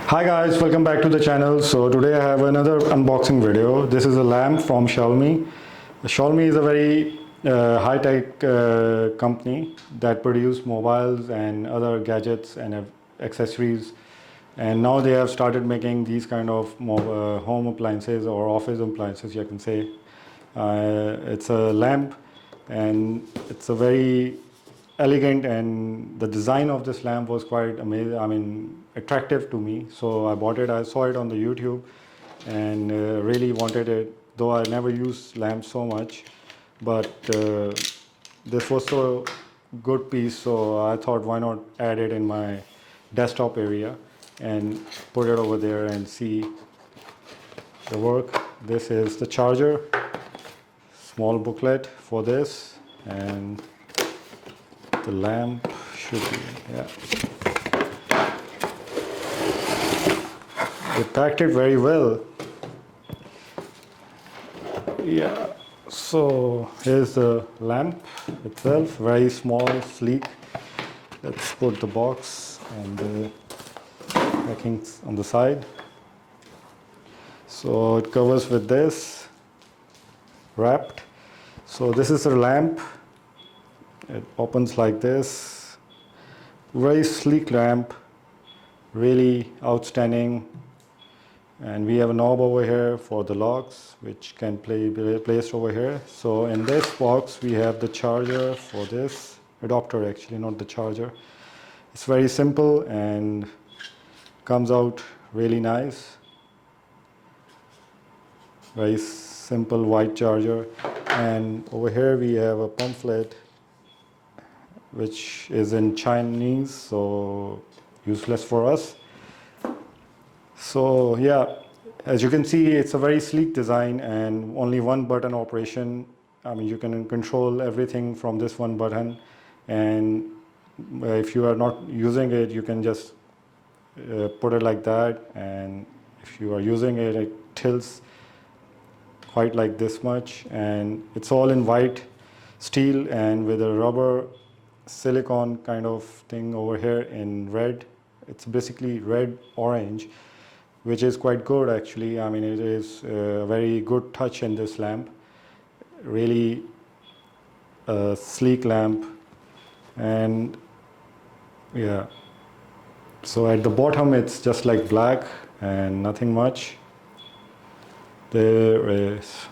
Hi guys, welcome back to the channel. So today I have another unboxing video. This is a lamp from Xiaomi. Xiaomi is a very high-tech company that produce mobiles and other gadgets and accessories, and now they have started making these kind of home appliances or office appliances, you can say. It's a lamp and it's a very elegant, and the design of this lamp was quite amazing, attractive to me. So I bought it. I saw it on the YouTube and really wanted it, though I never used lamps so much, but this was so good piece, so I thought why not add it in my desktop area and put it over there and see the work. This is the charger, small booklet for this, and the lamp should be, they packed it very well. So here's the lamp itself, very small, sleek. Let's put the box and the packing on the side. So it covers with this, wrapped. So this is the lamp. It opens like this. Very sleek lamp, really outstanding. And we have a knob over here for the locks, which can be placed over here. So in this box we have the charger for this adapter, actually not the charger. It's very simple and comes out really nice. Very simple white charger. And over here we have a pamphlet which is in Chinese, so useless for us. So yeah, as you can see, it's a very sleek design and only one button operation. You can control everything from this one button, and if you are not using it, you can just put it like that, and if you are using it, it tilts quite like this much. And it's all in white steel and with a rubber silicone kind of thing over here in red. It's basically red orange, which is quite good actually. It is a very good touch in this lamp. Really a sleek lamp. And yeah, so at the bottom it's just like black and nothing much. There is,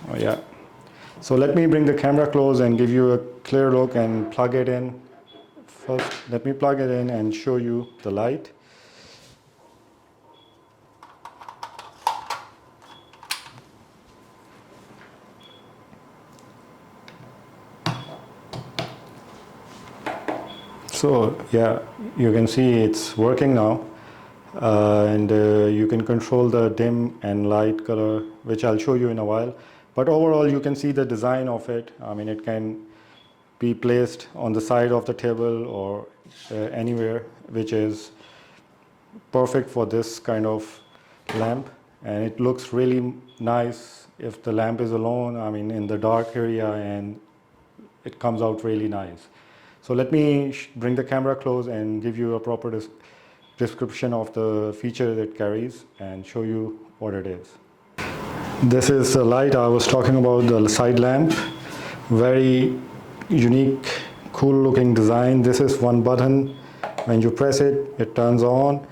so let me bring the camera close and give you a clear look and plug it in. First, let me plug it in and show you the light. So yeah, you can see it's working now, and you can control the dim and light color, which I'll show you in a while. But overall, you can see the design of it. It can be placed on the side of the table or anywhere, which is perfect for this kind of lamp. And it looks really nice if the lamp is alone, in the dark area, and it comes out really nice. So let me bring the camera close and give you a proper description of the feature it carries and show you what it is. This is the light I was talking about, the side lamp. Very unique, cool looking design. This is one button. When you press it, it turns on,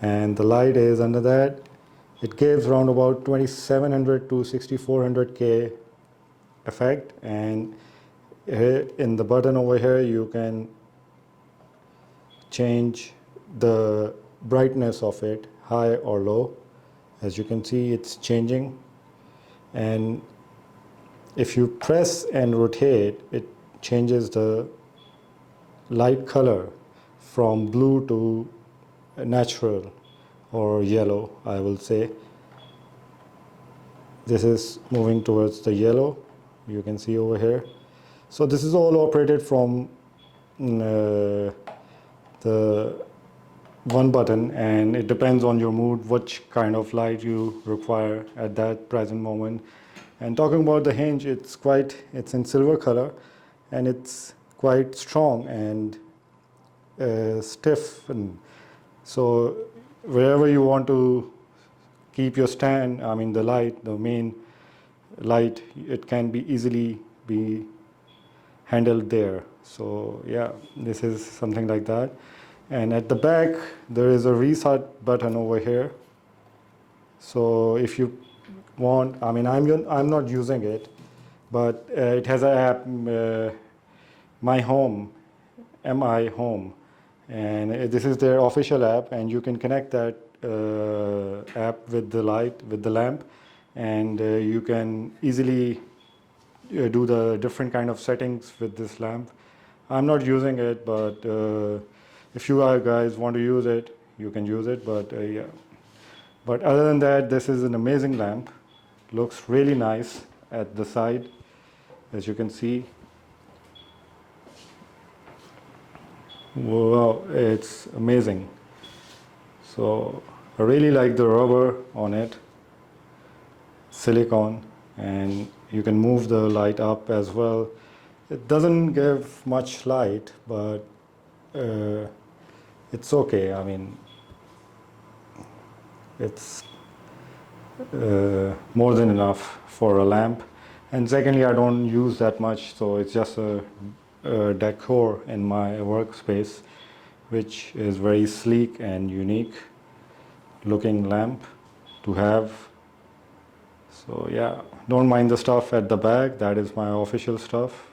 and the light is under that. It gives around about 2700 to 6400K effect, and in the button over here you can change the brightness of it, high or low. As you can see, it's changing, and if you press and rotate, it changes the light color from blue to natural or yellow, I will say. This is moving towards the yellow, you can see over here. So this is all operated from the one button, and it depends on your mood which kind of light you require at that present moment. And talking about the hinge, it's in silver color, and it's quite strong and stiff, and so wherever you want to keep your stand, I mean the light, the main light, it can be easily be handled there. So yeah, this is something like that. And at the back there is a reset button over here. So if you want, I mean I'm not using it, but it has an app, My Home, MI Home, and this is their official app, and you can connect that app with the light, with the lamp, and you can easily do the different kind of settings with this lamp. I'm not using it, but if you guys want to use it, you can use it. But yeah. But other than that, this is an amazing lamp. Looks really nice at the side, as you can see. Wow, it's amazing. So I really like the rubber on it, silicone, and you can move the light up as well. It doesn't give much light, but it's okay. I mean, it's more than enough for a lamp. And secondly, I don't use that much, so it's just a decor in my workspace, which is very sleek and unique looking lamp to have. So yeah, don't mind the stuff at the back. That is my official stuff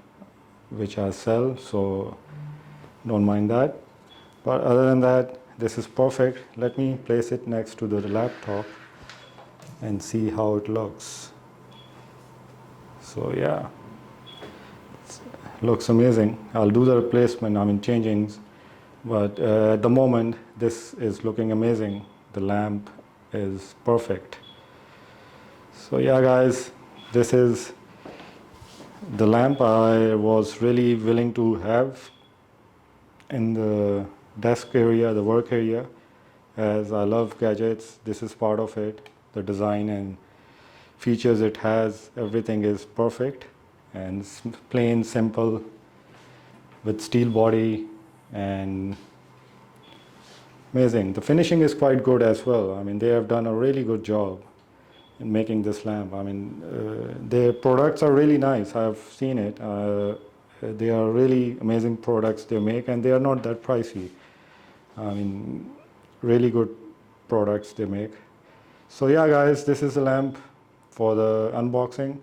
which I sell, so don't mind that. But other than that, this is perfect. Let me place it next to the laptop and see how it looks. So yeah, looks amazing. I'll do the replacement, I mean changings, but at the moment this is looking amazing. The lamp is perfect. So yeah guys, this is the lamp I was really willing to have in the desk area, the work area, as I love gadgets. This is part of it. The design and features it has, everything is perfect and plain, simple, with steel body and amazing. The finishing is quite good as well. I mean, they have done a really good job in making this lamp. I mean, their products are really nice. I've seen it. They are really amazing products they make, and they are not that pricey. I mean, really good products they make. So yeah guys, this is the lamp for the unboxing.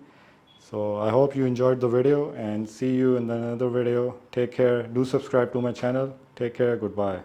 So I hope you enjoyed the video, and see you in another video. Take care. Do subscribe to my channel. Take care. Goodbye.